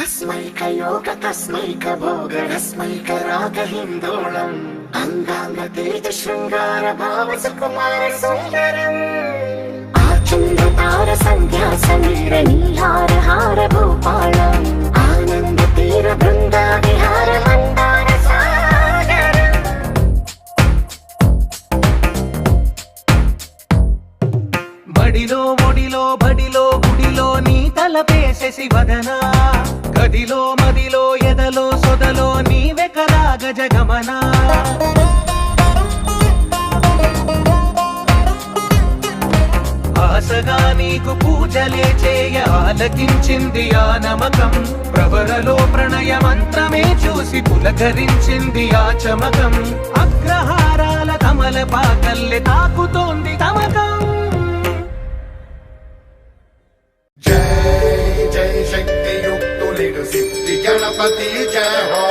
अस्मैकयोग तस्मैकभोगरस्मैकरागहिन्दोळम् अङ्गाङ्गतेज शृङ्गार भाव सुकुमार सुन्दरम् आचन्द्रतार सन्ध्या समीर नीहार हार भूपालम् आनन्द तीर बृन्दा विहार मन्दार सागरम् बडिलो मोडिलो बडिलो गुडिलो नी तलपेसे शिवदना గదిలో మదిలో ఎదలో సొదలో నీవే కదా గజగమన ఆశగా నీకు పూజలే చేయ ఆలకించింది ఆ నమకం ప్రవరలో ప్రణయ మంత్రమే చూసి పులకరించింది ఆ చమకం అగ్రహారాల కమల పాకల్లె తాకుతోంది తమకం जय जय शक्ति युक्त सिद्धि गणपति जय हो।